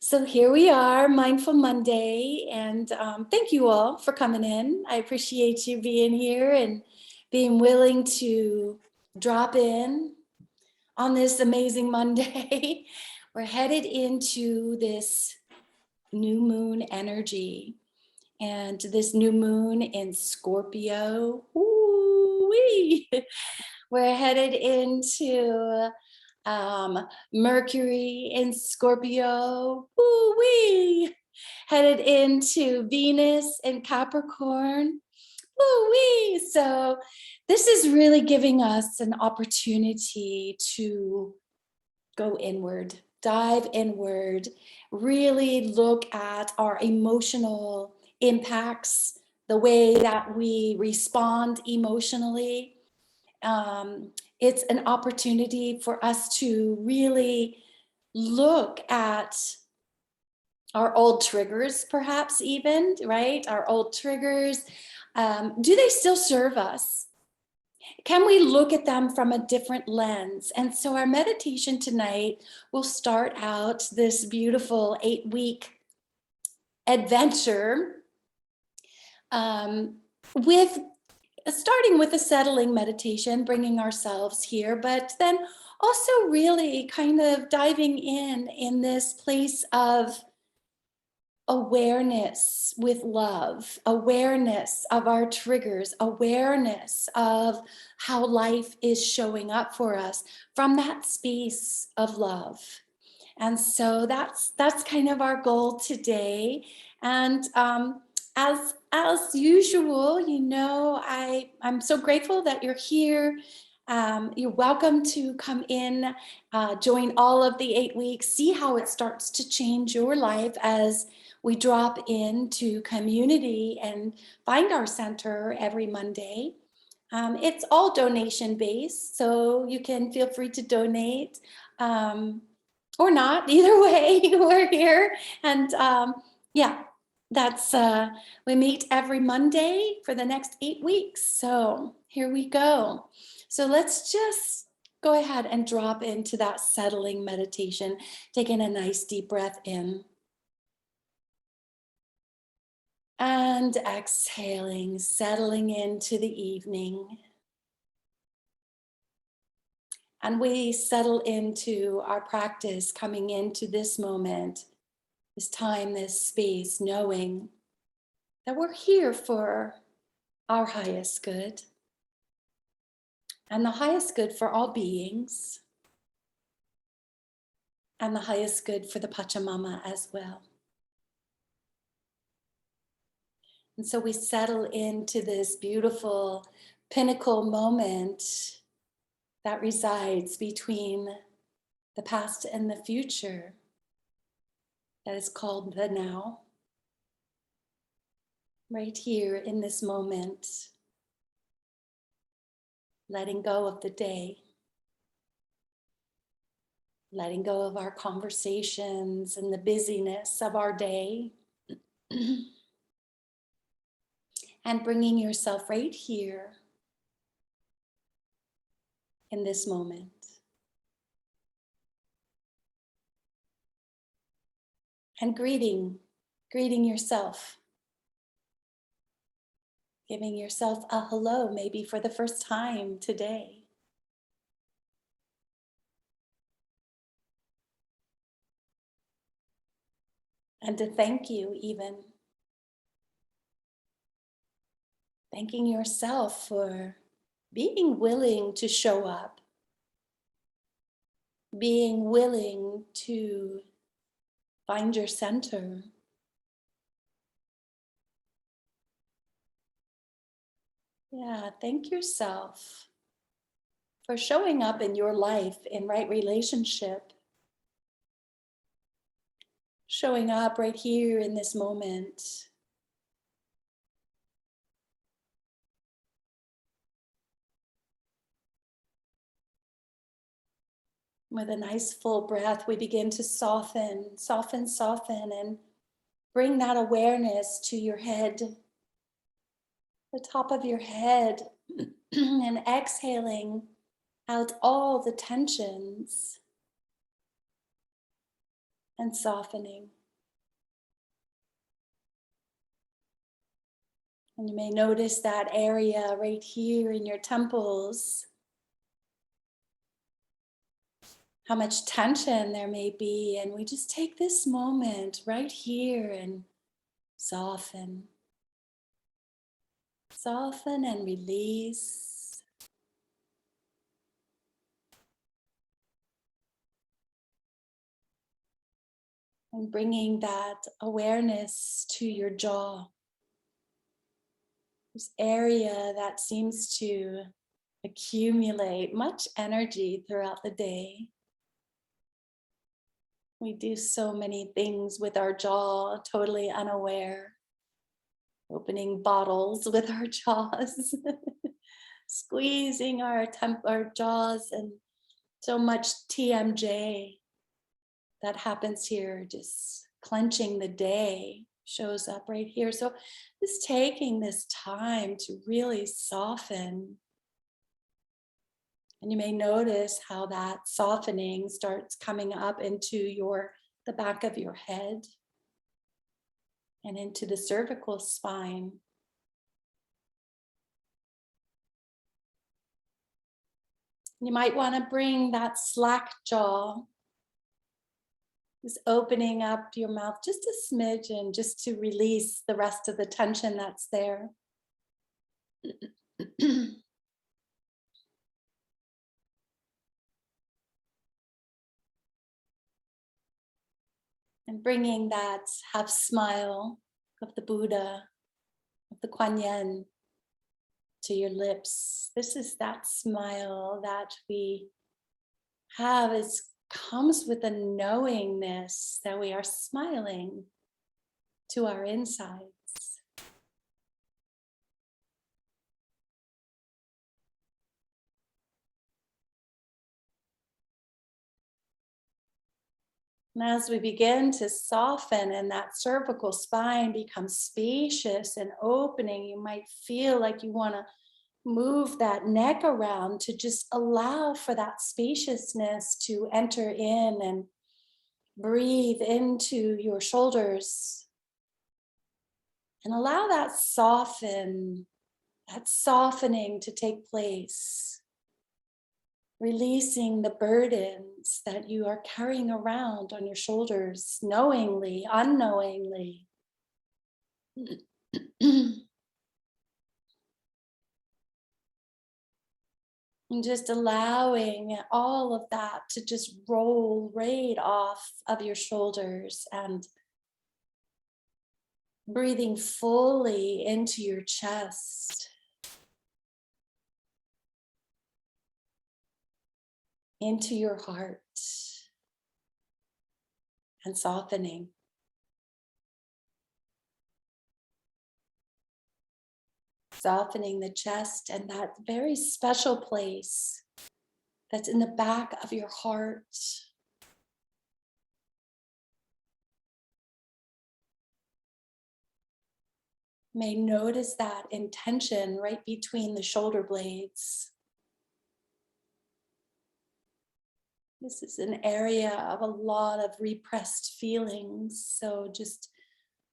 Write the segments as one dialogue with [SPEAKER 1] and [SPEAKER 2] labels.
[SPEAKER 1] So here we are, Mindful Monday, and thank you all for coming in. I appreciate you being here and being willing to drop in on this amazing Monday. We're headed into this new moon energy, and this new moon in Scorpio. Ooh-wee. We're headed into Mercury in Scorpio, woo-wee, headed into Venus in Capricorn, woo-wee. So this is really giving us an opportunity to go inward, dive inward, really look at our emotional impacts, the way that we respond emotionally. It's an opportunity for us to really look at our old triggers, perhaps even, right? Our old triggers. Do they still serve us? Can we look at them from a different lens? And so our meditation tonight will start out this beautiful 8-week adventure with starting with a settling meditation, bringing ourselves here, but then also really kind of diving in this place of awareness with love, awareness of our triggers, awareness of how life is showing up for us from that space of love. And so that's kind of our goal today. And as usual, you know, I'm so grateful that you're here. You're welcome to come in, join all of the 8 weeks, see how it starts to change your life as we drop into community and find our center every Monday. It's all donation based, so you can feel free to donate. Or not, either way, we're here. And yeah, that's we meet every Monday for the next 8 weeks. So here we go. So let's just go ahead and drop into that settling meditation, taking a nice deep breath in. And exhaling, settling into the evening. And we settle into our practice, coming into this moment, this time, this space, knowing that we're here for our highest good and the highest good for all beings and the highest good for the Pachamama as well. And so we settle into this beautiful pinnacle moment that resides between the past and the future, that is called the now. Right here in this moment, letting go of the day, letting go of our conversations and the busyness of our day, and bringing yourself right here in this moment. And greeting yourself. Giving yourself a hello, maybe for the first time today. And to thank you even. Thanking yourself for being willing to show up. Being willing to find your center. Yeah, thank yourself for showing up in your life in right relationship. Showing up right here in this moment. With a nice full breath, we begin to soften, and bring that awareness to your head, the top of your head, and exhaling out all the tensions. and softening. And you may notice that area right here in your temples, how much tension there may be. And we just take this moment right here and soften, soften and release. And bringing that awareness to your jaw, this area that seems to accumulate much energy throughout the day. We do so many things with our jaw, totally unaware. Opening bottles with our jaws, squeezing our jaws, and so much TMJ that happens here, just clenching the day shows up right here. So just taking this time to really soften. And you may notice how that softening starts coming up into the back of your head and into the cervical spine. You might want to bring that slack jaw, just opening up your mouth just a smidgen, just to release the rest of the tension that's there. And bringing that half smile of the Buddha, of the Kuan Yin, to your lips. This is that smile that we have. It comes with a knowingness that we are smiling to our insides. And as we begin to soften and that cervical spine becomes spacious and opening, you might feel like you want to move that neck around to just allow for that spaciousness to enter in and breathe into your shoulders. And allow that softening to take place. Releasing the burdens that you are carrying around on your shoulders, knowingly, unknowingly. And just allowing all of that to just roll right off of your shoulders and breathing fully into your chest. Into your heart and softening. Softening the chest and that very special place that's in the back of your heart. May notice that intention right between the shoulder blades. This is an area of a lot of repressed feelings. So just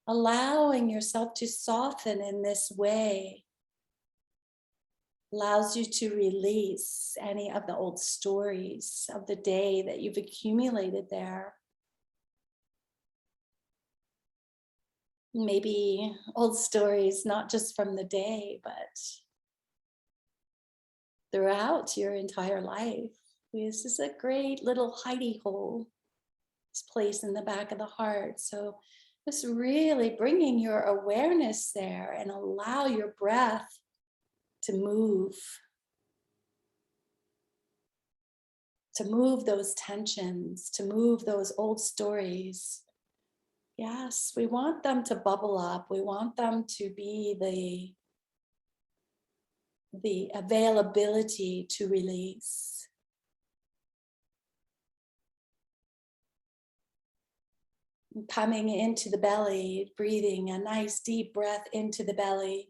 [SPEAKER 1] allowing yourself to soften in this way allows you to release any of the old stories of the day that you've accumulated there. Maybe old stories, not just from the day, but throughout your entire life. This is a great little hidey hole, this place in the back of the heart. So just really bringing your awareness there and allow your breath to move those tensions, to move those old stories. Yes, we want them to bubble up. We want them to be the availability to release. Coming into the belly, breathing a nice deep breath into the belly.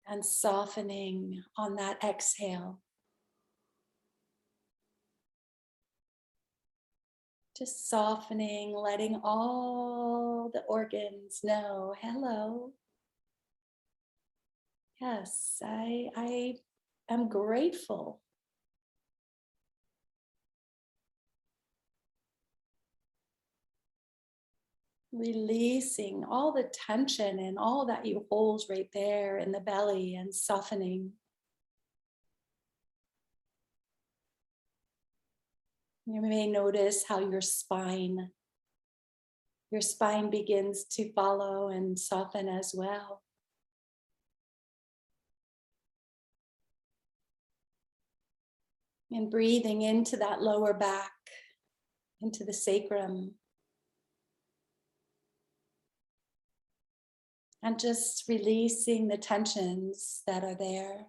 [SPEAKER 1] And softening on that exhale. Just softening, letting all the organs know, hello. Yes, I am grateful. Releasing all the tension and all that you hold right there in the belly and softening. You may notice how your spine begins to follow and soften as well. And breathing into that lower back, into the sacrum. And just releasing the tensions that are there.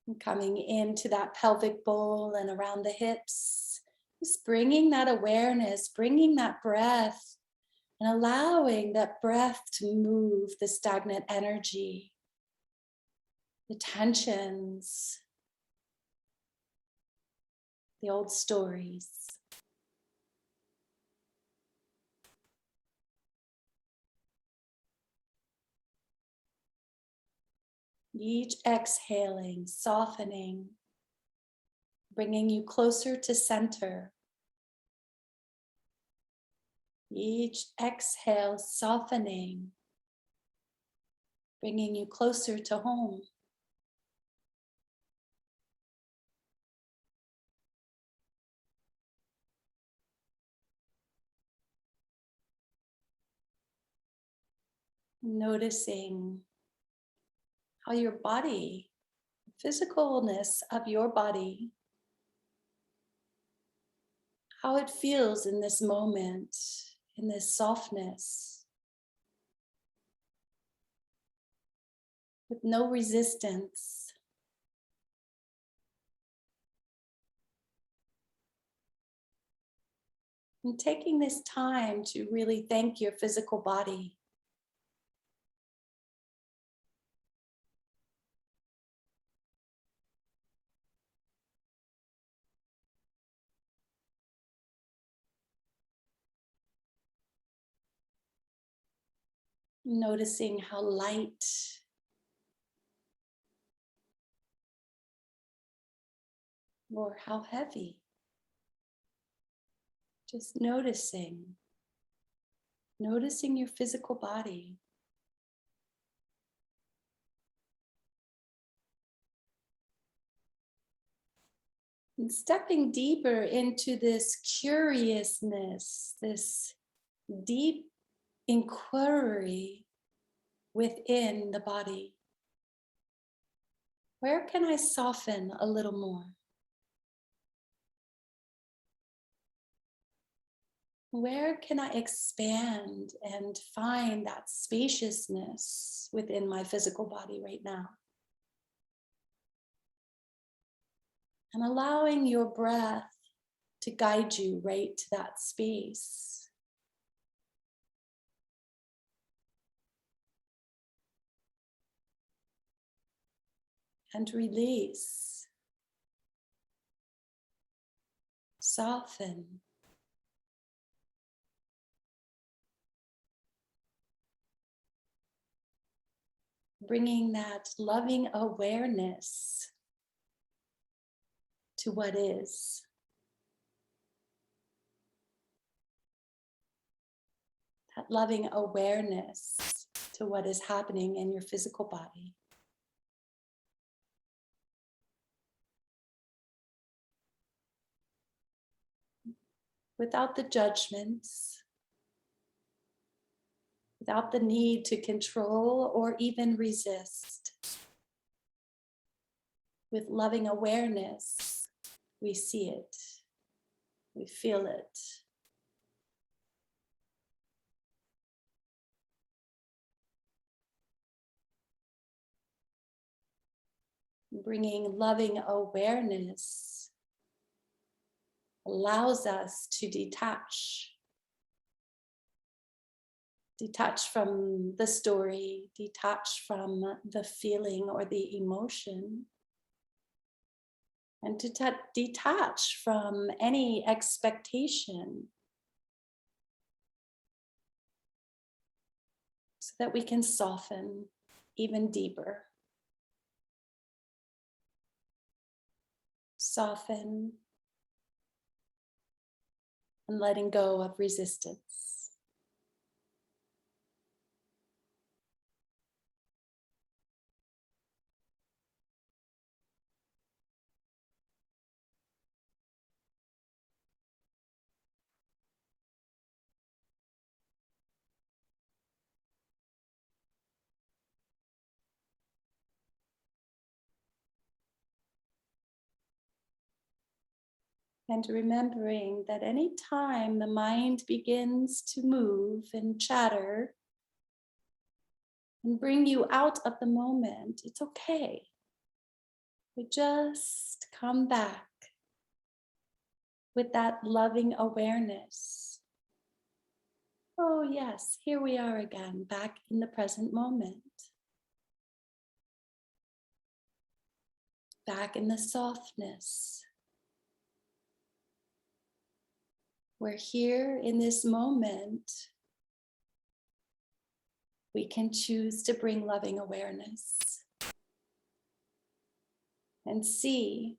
[SPEAKER 1] And coming into that pelvic bowl and around the hips. Just bringing that awareness, bringing that breath, and allowing that breath to move the stagnant energy, the tensions, the old stories. Each exhaling, softening, bringing you closer to center. Each exhale, softening, bringing you closer to home. Noticing how your body, physicalness of your body, how it feels in this moment, in this softness, with no resistance. And taking this time to really thank your physical body. Noticing how light or how heavy. Just noticing your physical body. And stepping deeper into this curiousness, this deep inquiry within the body. Where can I soften a little more? Where can I expand and find that spaciousness within my physical body right now? And allowing your breath to guide you right to that space. And release. Soften. Bringing that loving awareness to what is. That loving awareness to what is happening in your physical body. Without the judgments, without the need to control or even resist. With loving awareness, we see it, we feel it. Bringing loving awareness allows us to detach Detach from the story, detach from the feeling or the emotion, and to detach from any expectation so that we can soften even deeper. Soften and letting go of resistance. And remembering that any time the mind begins to move and chatter and bring you out of the moment, it's okay. We just come back with that loving awareness. Oh, yes, here we are again, back in the present moment, back in the softness. We're here in this moment. We can choose to bring loving awareness and see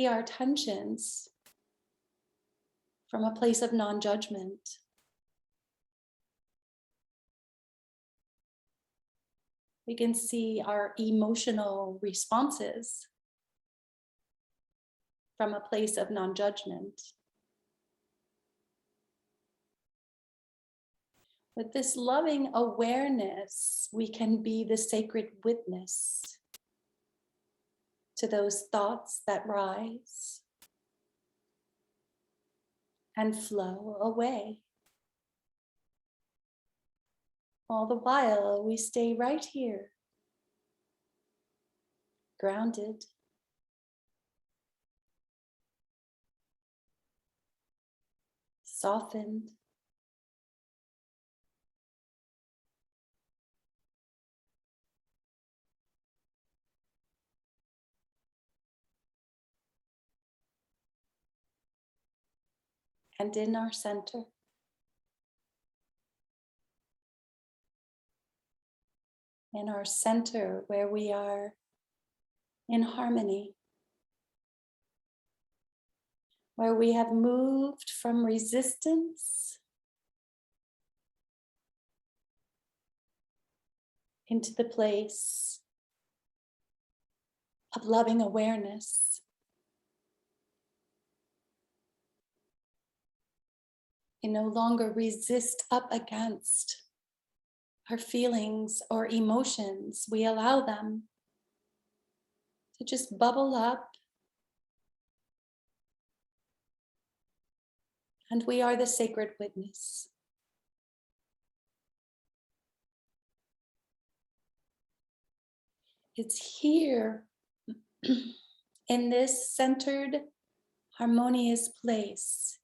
[SPEAKER 1] our tensions from a place of non-judgment. We can see our emotional responses from a place of non-judgment. With this loving awareness, we can be the sacred witness to those thoughts that rise and flow away. All the while, we stay right here, grounded, softened, and in our center. In our center, where we are in harmony, where we have moved from resistance into the place of loving awareness. We no longer resist up against our feelings or emotions. We allow them to just bubble up, and we are the sacred witness. It's here in this centered, harmonious place,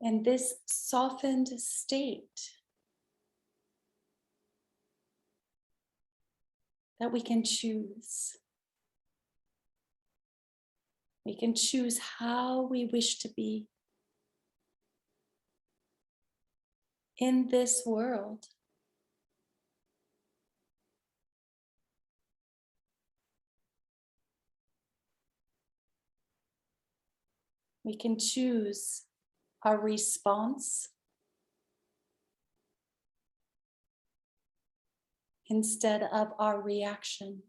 [SPEAKER 1] in this softened state, that we can choose. We can choose how we wish to be in this world. We can choose our response instead of our reaction.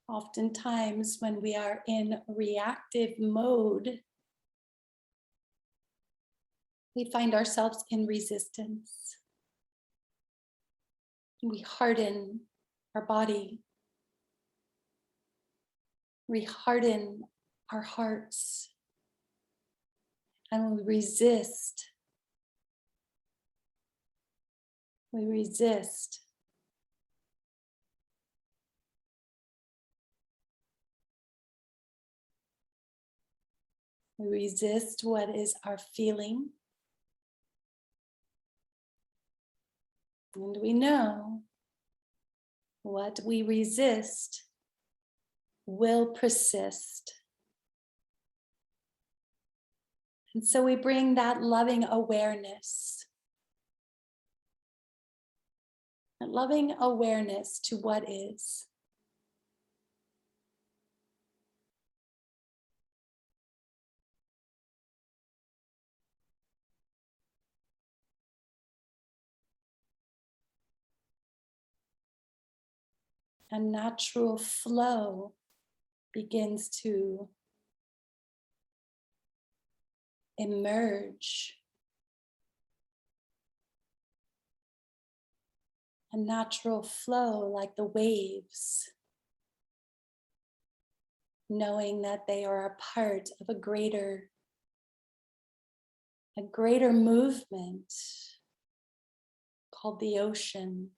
[SPEAKER 1] Oftentimes, when we are in reactive mode, we find ourselves in resistance. We harden our body. We harden our hearts. And we resist. We resist. We resist what is our feeling. And we know what we resist will persist. And so we bring that loving awareness to what is. A natural flow begins to emerge. A natural flow like the waves, knowing that they are a part of a greater movement called the ocean.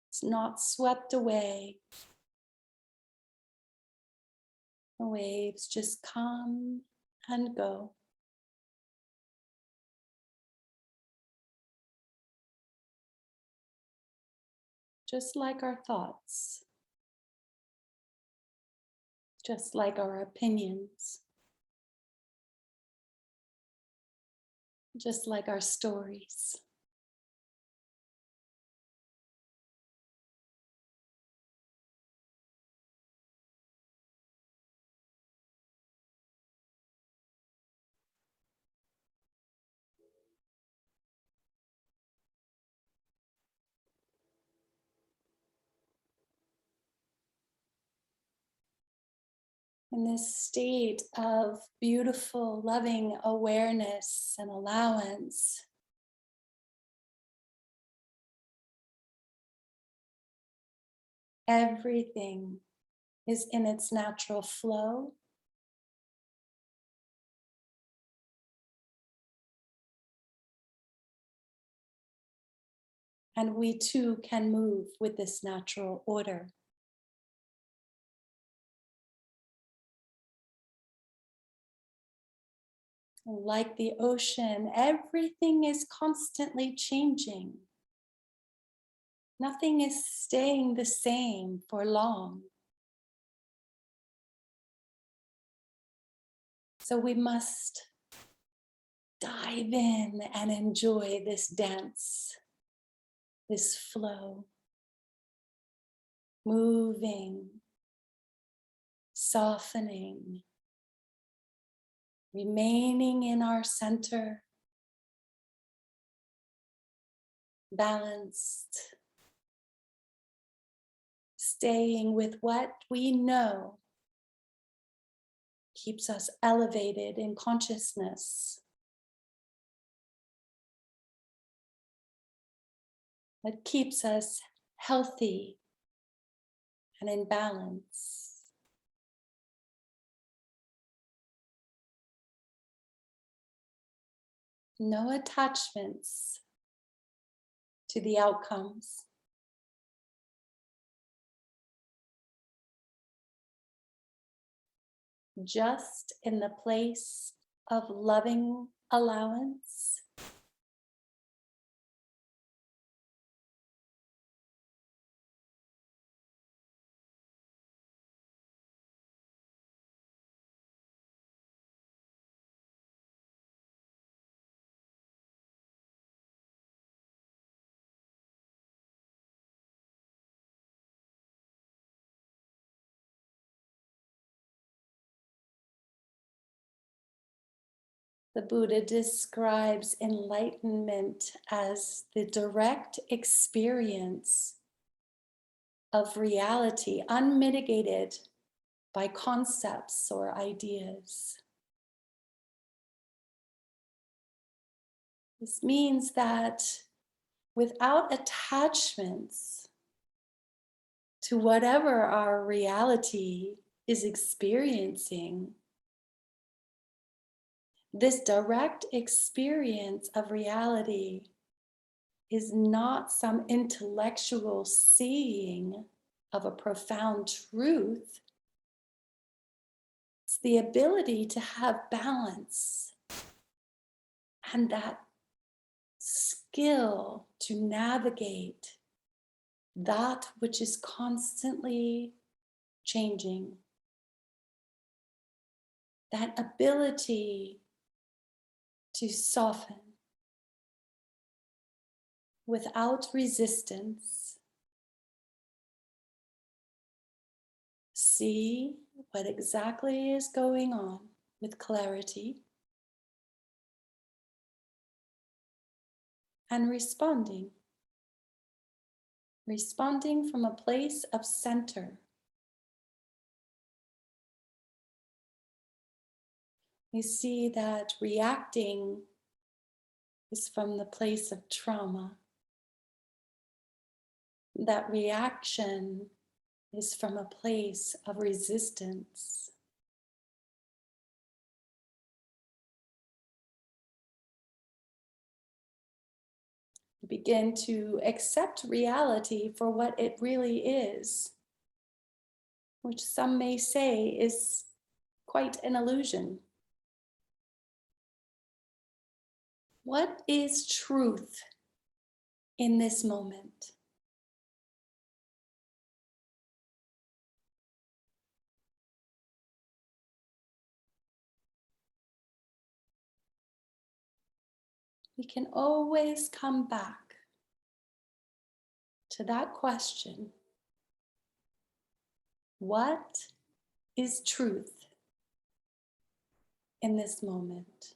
[SPEAKER 1] It's not swept away. The waves just come and go. Just like our thoughts, just like our opinions, just like our stories. In this state of beautiful, loving awareness and allowance, everything is in its natural flow. And we too can move with this natural order. Like the ocean, everything is constantly changing. Nothing is staying the same for long. So we must dive in and enjoy this dance, this flow, moving, softening, remaining in our center, balanced, staying with what we know keeps us elevated in consciousness, that keeps us healthy and in balance. No attachments to the outcomes. Just in the place of loving allowance, the Buddha describes enlightenment as the direct experience of reality, unmitigated by concepts or ideas. This means that without attachments to whatever our reality is experiencing, this direct experience of reality is not some intellectual seeing of a profound truth. It's the ability to have balance and that skill to navigate that which is constantly changing. That ability to soften without resistance. See what exactly is going on with clarity and responding from a place of center. We see that reacting is from the place of trauma. That reaction is from a place of resistance. Begin to accept reality for what it really is, which some may say is quite an illusion. What is truth in this moment? We can always come back to that question. What is truth in this moment?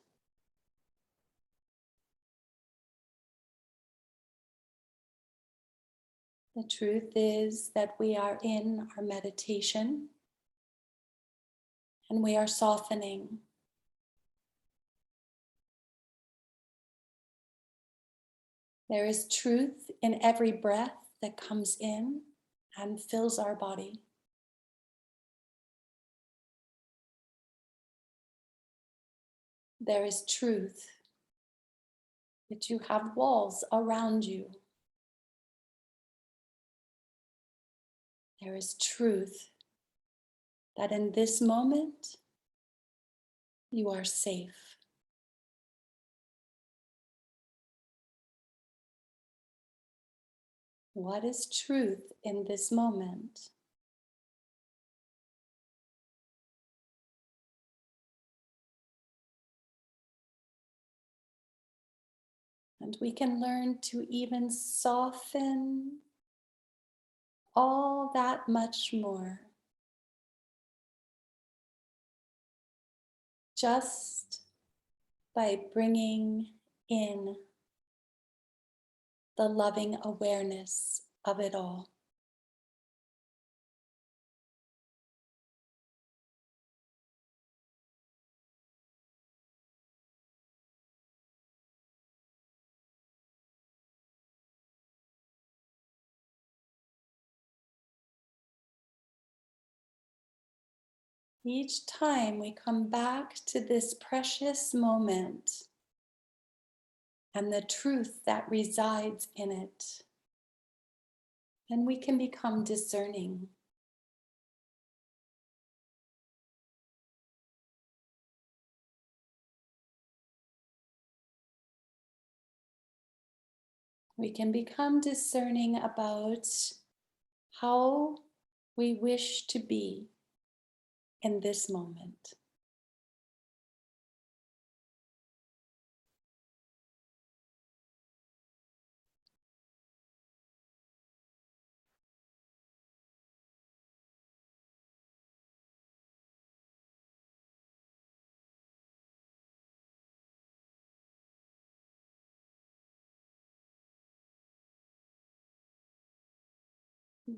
[SPEAKER 1] The truth is that we are in our meditation and we are softening. There is truth in every breath that comes in and fills our body. There is truth that you have walls around you. There is truth that in this moment you are safe. What is truth in this moment? And we can learn to even soften all that much more. Just by bringing in the loving awareness of it all. Each time we come back to this precious moment and the truth that resides in it, then we can become discerning. We can become discerning about how we wish to be in this moment.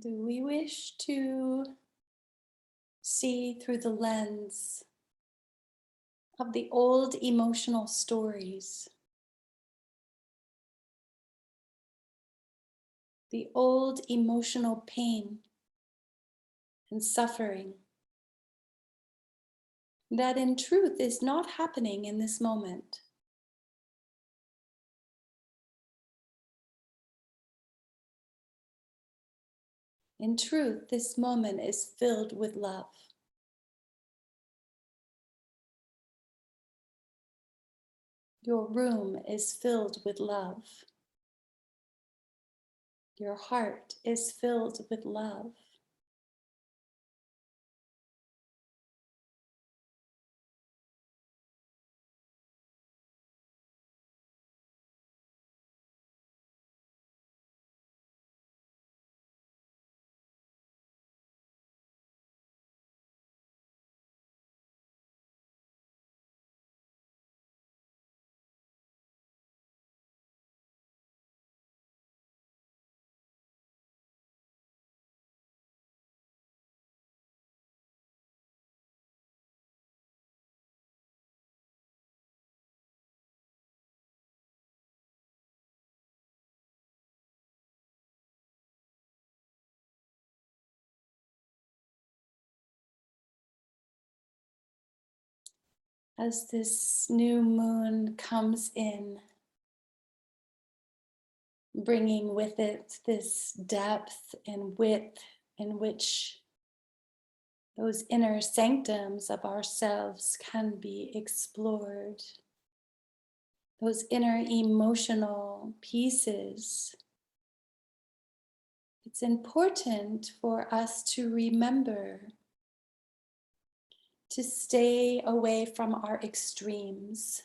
[SPEAKER 1] Do we wish to see through the lens of the old emotional stories, the old emotional pain and suffering that in truth is not happening in this moment? In truth, this moment is filled with love. Your room is filled with love. Your heart is filled with love. As this new moon comes in, bringing with it this depth and width in which those inner sanctums of ourselves can be explored, those inner emotional pieces. It's important for us to remember to stay away from our extremes,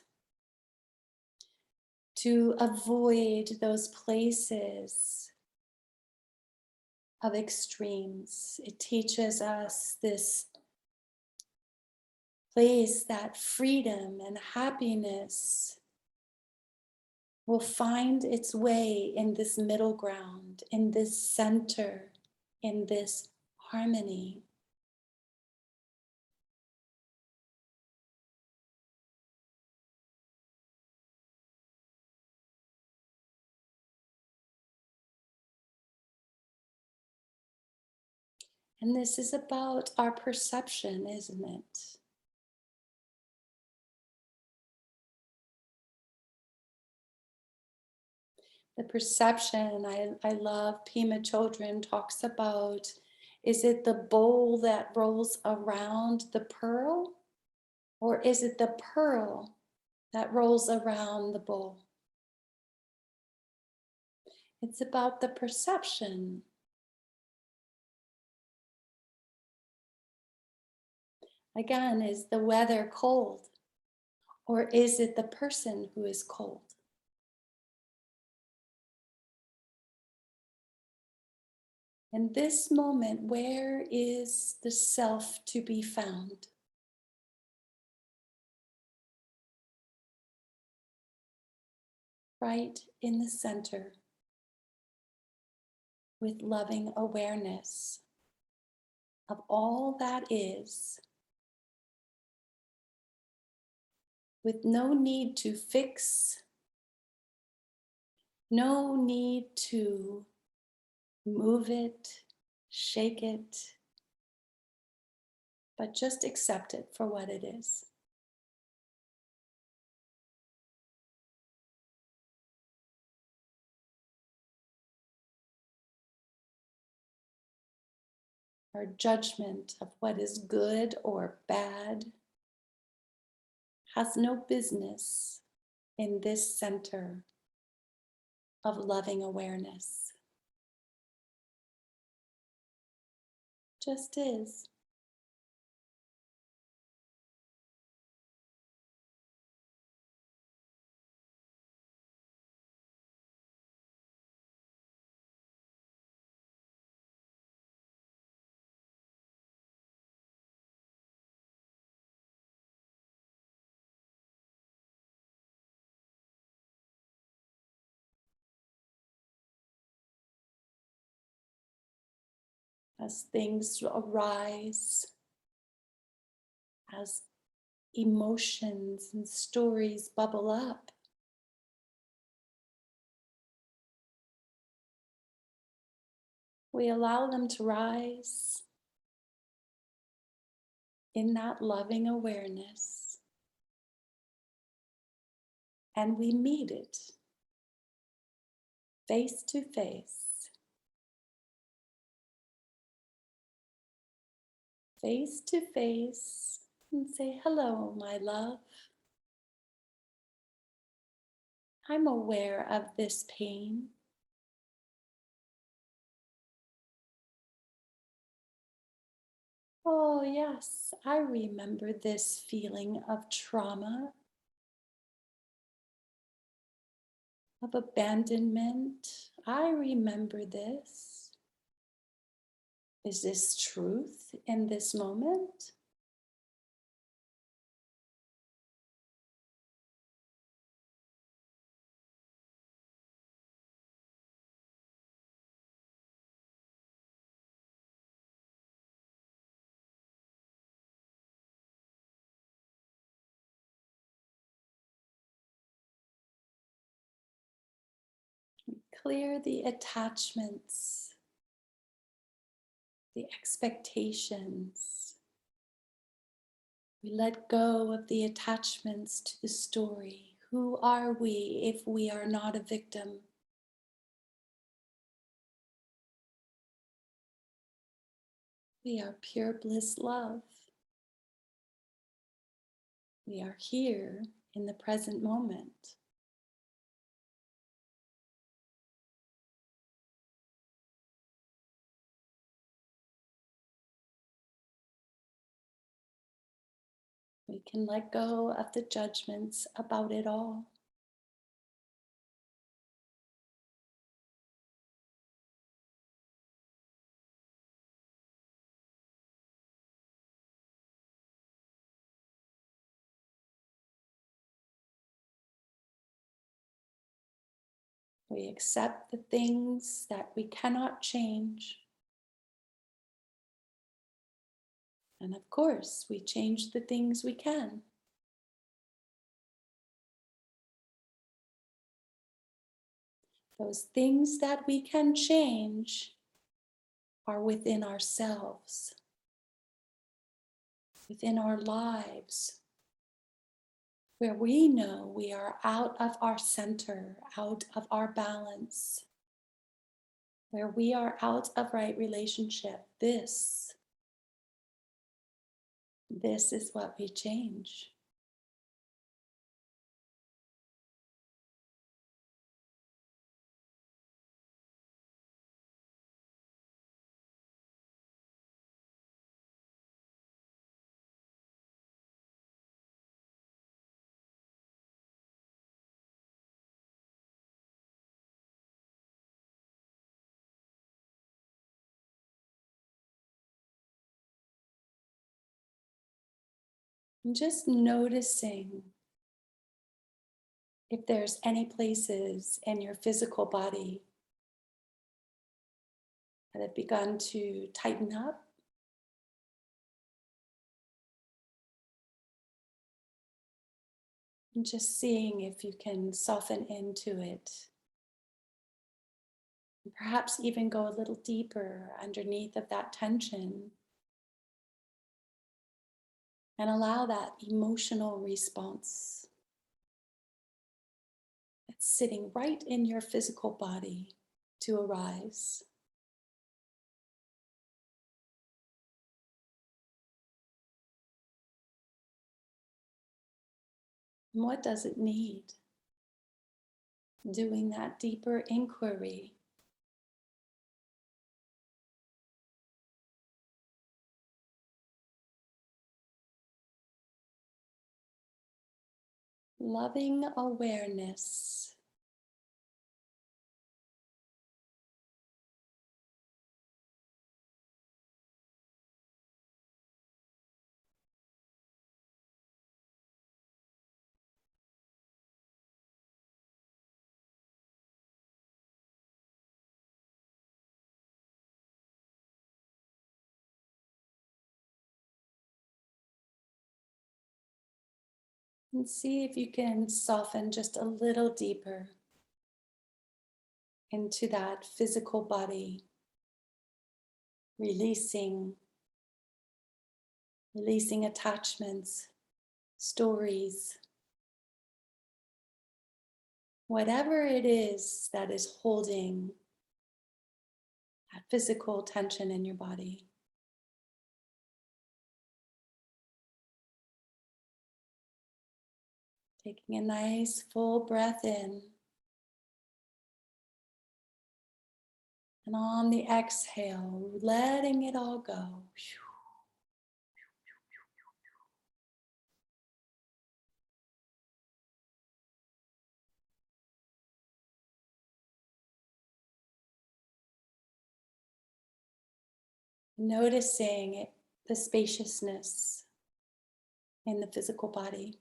[SPEAKER 1] to avoid those places of extremes. It teaches us this place that freedom and happiness will find its way in this middle ground, in this center, in this harmony. And this is about our perception, isn't it? The perception, I love Pema Children talks about, is it the bowl that rolls around the pearl? Or is it the pearl that rolls around the bowl? It's about the perception. Again, is the weather cold? Or is it the person who is cold? In this moment, where is the self to be found? Right in the center, with loving awareness of all that is, with no need to fix, no need to move it, shake it, but just accept it for what it is. Our judgment of what is good or bad has no business in this center of loving awareness. Just is. As things arise, as emotions and stories bubble up, we allow them to rise in that loving awareness, and we meet it face to face, and say, hello, my love. I'm aware of this pain. Oh, yes, I remember this feeling of trauma, of abandonment. I remember this. Is this truth in this moment? Clear the attachments, the expectations. We let go of the attachments to the story. Who are we if we are not a victim? We are pure bliss love. We are here in the present moment. We can let go of the judgments about it all. We accept the things that we cannot change. And of course, we change the things we can. Those things that we can change are within ourselves, within our lives, where we know we are out of our center, out of our balance, where we are out of right relationship. This is what we change. And just noticing if there's any places in your physical body that have begun to tighten up. And just seeing if you can soften into it. And perhaps even go a little deeper underneath of that tension. And allow that emotional response that's sitting right in your physical body to arise. And what does it need? Doing that deeper inquiry. Loving awareness. And see if you can soften just a little deeper into that physical body, releasing, releasing attachments, stories, whatever it is that is holding that physical tension in your body. Taking a nice full breath in. And on the exhale, letting it all go. Noticing it, the spaciousness in the physical body.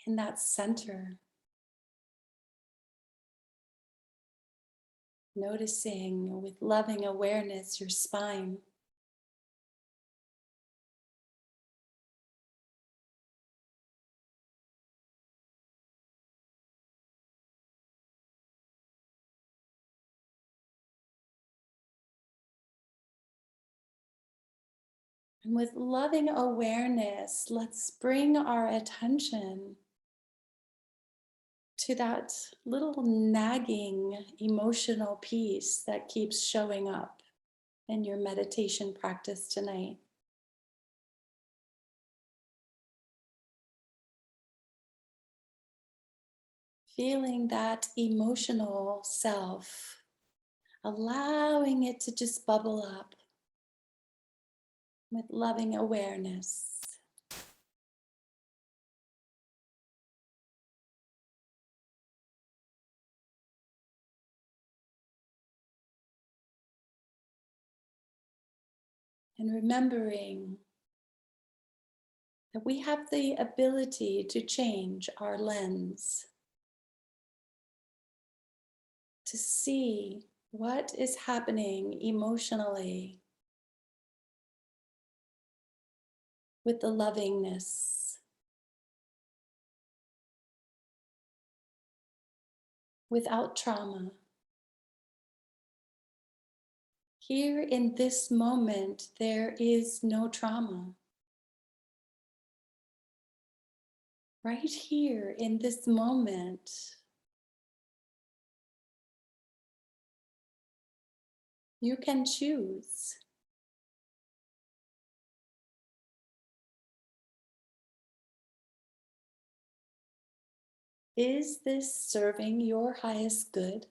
[SPEAKER 1] In that center, noticing with loving awareness your spine. And with loving awareness, let's bring our attention to that little nagging emotional piece that keeps showing up in your meditation practice tonight. Feeling that emotional self, allowing it to just bubble up with loving awareness. And remembering that we have the ability to change our lens, to see what is happening emotionally with the lovingness, without trauma. Here in this moment, there is no trauma. Right here in this moment, you can choose. Is this serving your highest good?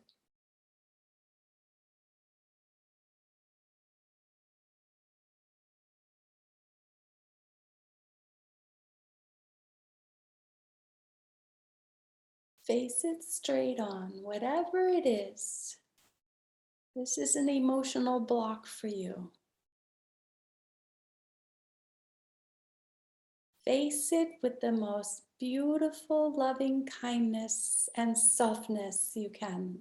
[SPEAKER 1] Face it straight on, whatever it is. This is an emotional block for you. Face it with the most beautiful, loving kindness and softness you can.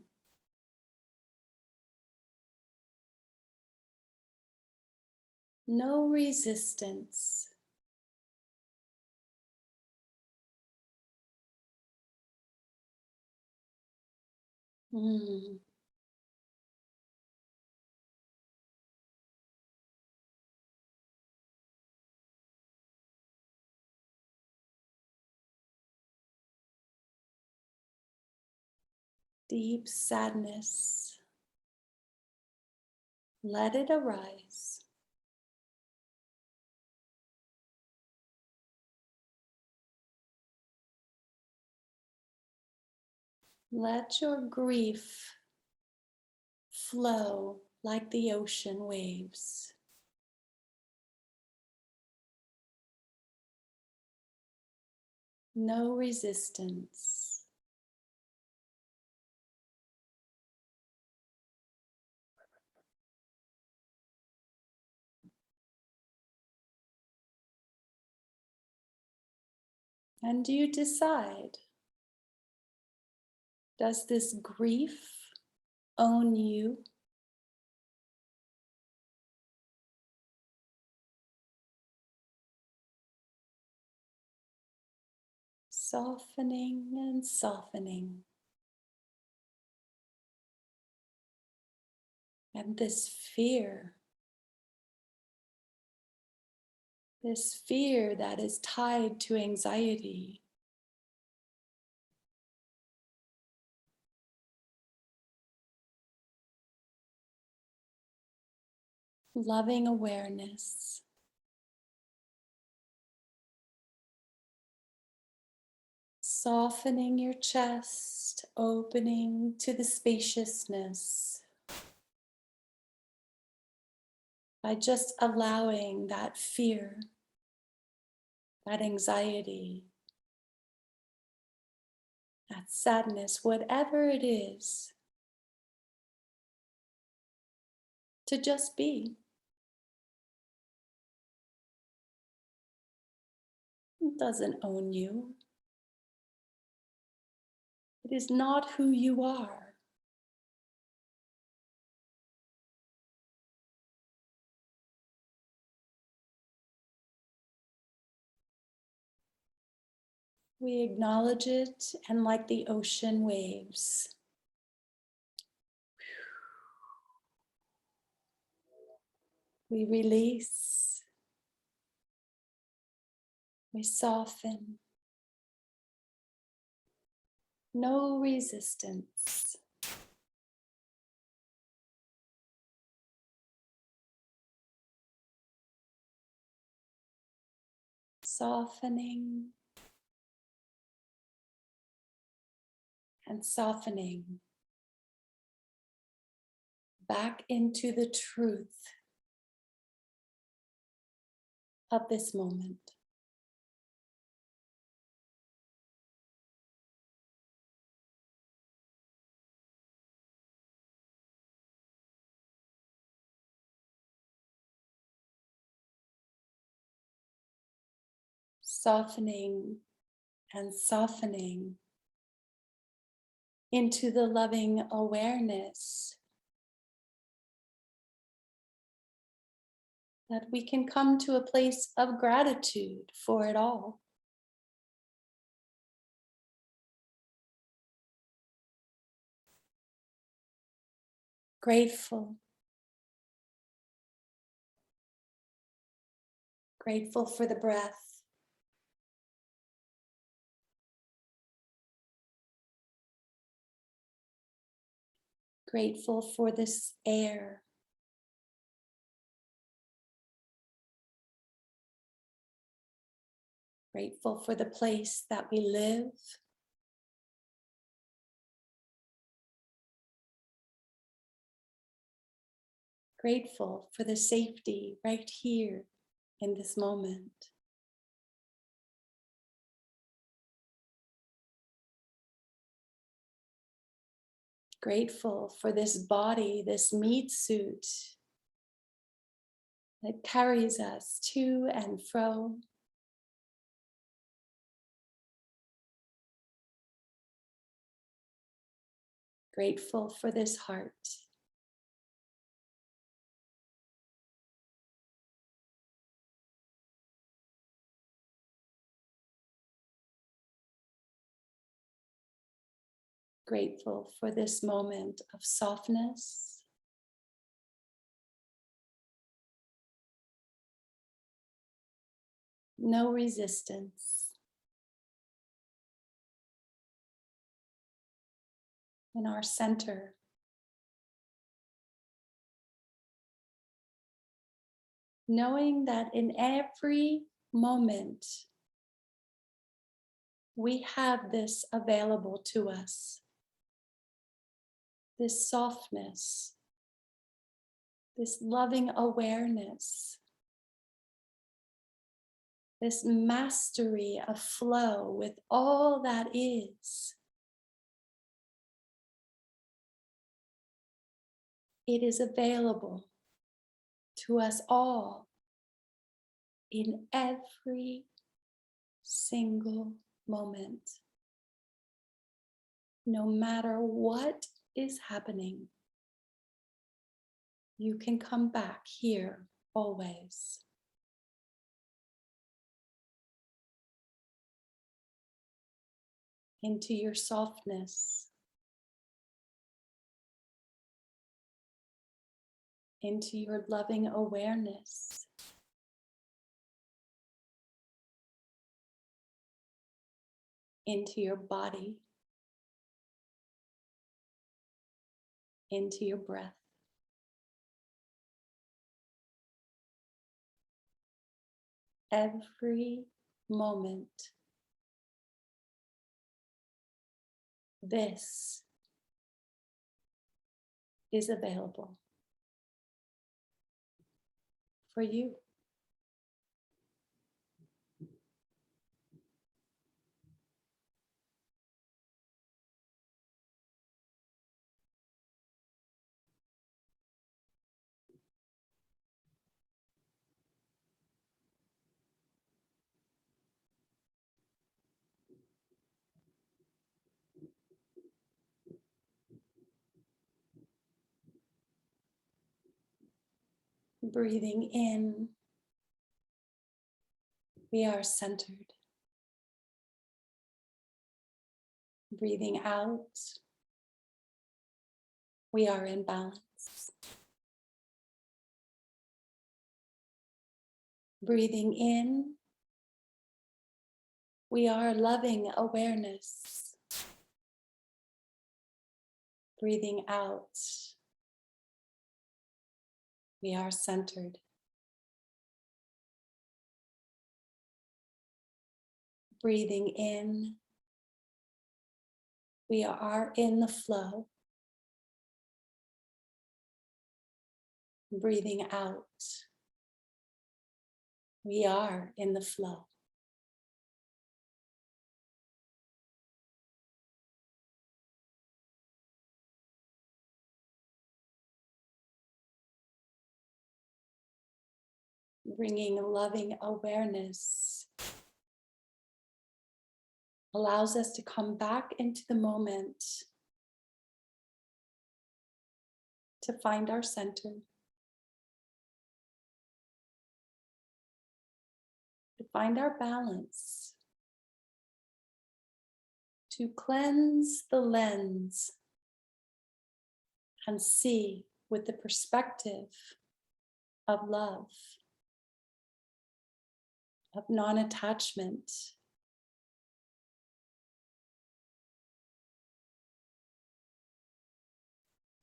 [SPEAKER 1] No resistance. Mm. Deep sadness. Let it arise. Let your grief flow like the ocean waves. No resistance. And you decide, does this grief own you? Softening and softening. And this fear that is tied to anxiety, loving awareness. Softening your chest, opening to the spaciousness by just allowing that fear, that anxiety, that sadness, whatever it is, to just be. It doesn't own you. It is not who you are. We acknowledge it, and like the ocean waves, we release, we soften. No resistance. Softening and softening back into the truth of this moment. Softening and softening into the loving awareness that we can come to a place of gratitude for it all. Grateful. Grateful for the breath. Grateful for this air. Grateful for the place that we live. Grateful for the safety right here in this moment. Grateful for this body, this meat suit that carries us to and fro. Grateful for this heart. Grateful for this moment of softness. No resistance. In our center. Knowing that in every moment we have this available to us. This softness, this loving awareness, this mastery of flow with all that is. It is available to us all in every single moment, no matter what is happening. You can come back here always. Into your softness, into your loving awareness, into your body, into your breath. every moment. This is available for you. Breathing in, we are centered. Breathing out, we are in balance. Breathing in, we are loving awareness. Breathing out, we are centered. Breathing in, we are in the flow. Breathing out, we are in the flow. Bringing loving awareness allows us to come back into the moment, to find our center, to find our balance, to cleanse the lens and see with the perspective of love, of non-attachment.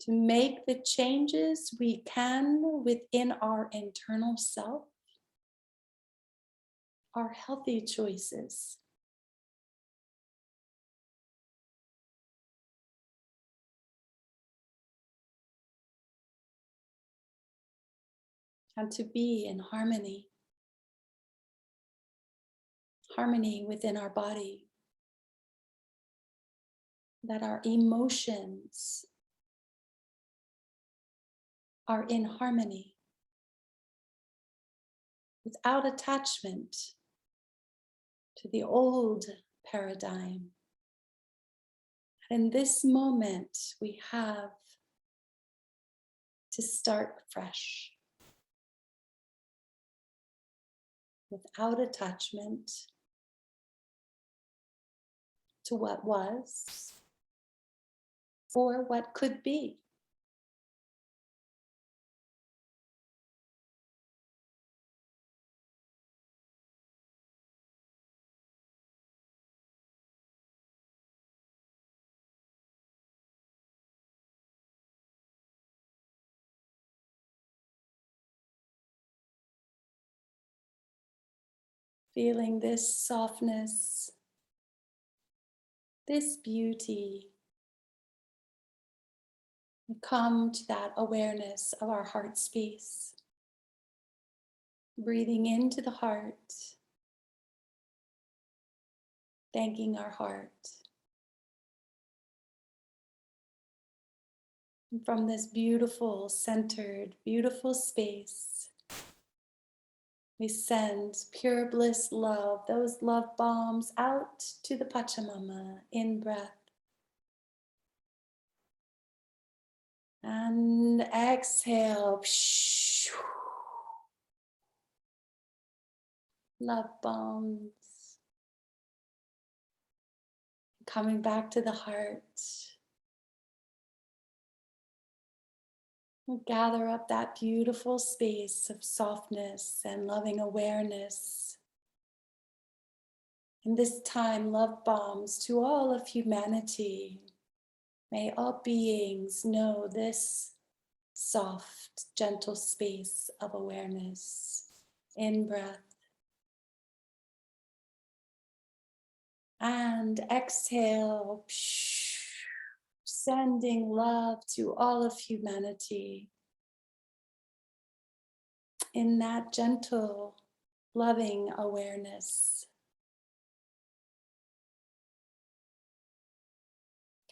[SPEAKER 1] To make the changes we can within our internal self are healthy choices. And to be in harmony. Harmony within our body. That our emotions are in harmony. Without attachment to the old paradigm. In this moment, we have to start fresh. Without attachment to what was or what could be. Feeling this softness, this beauty. We come to that awareness of our heart space. Breathing into the heart, thanking our heart. And from this beautiful, centered, beautiful space, we send pure bliss love, those love bombs out to the Pachamama in breath. And exhale. Love bombs. Coming back to the heart. We gather up that beautiful space of softness and loving awareness. In this time, love bombs to all of humanity. May all beings know this soft, gentle space of awareness. In breath. And exhale, sending love to all of humanity in that gentle, loving awareness.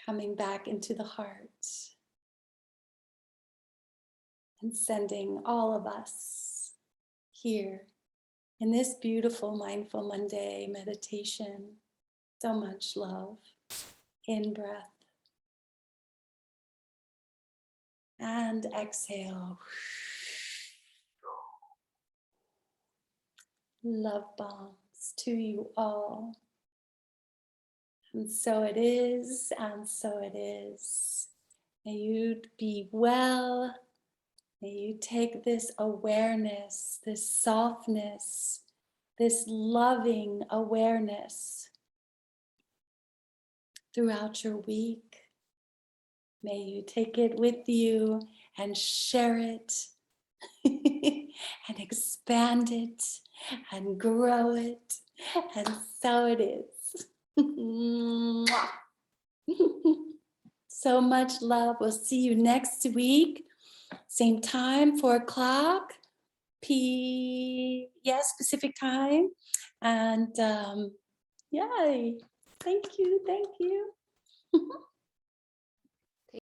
[SPEAKER 1] Coming back into the heart and sending all of us here in this beautiful Mindful Monday meditation so much love. In breath and exhale. Love bombs to you all. And so it is, and so it is. May you be well. May you take this awareness, this softness, this loving awareness throughout your week. May you take it with you and share it and expand it and grow it. And so it is. Mwah. So much love. We'll see you next week. Same time, 4:00 Pacific time. And yay. Thank you. Thank you.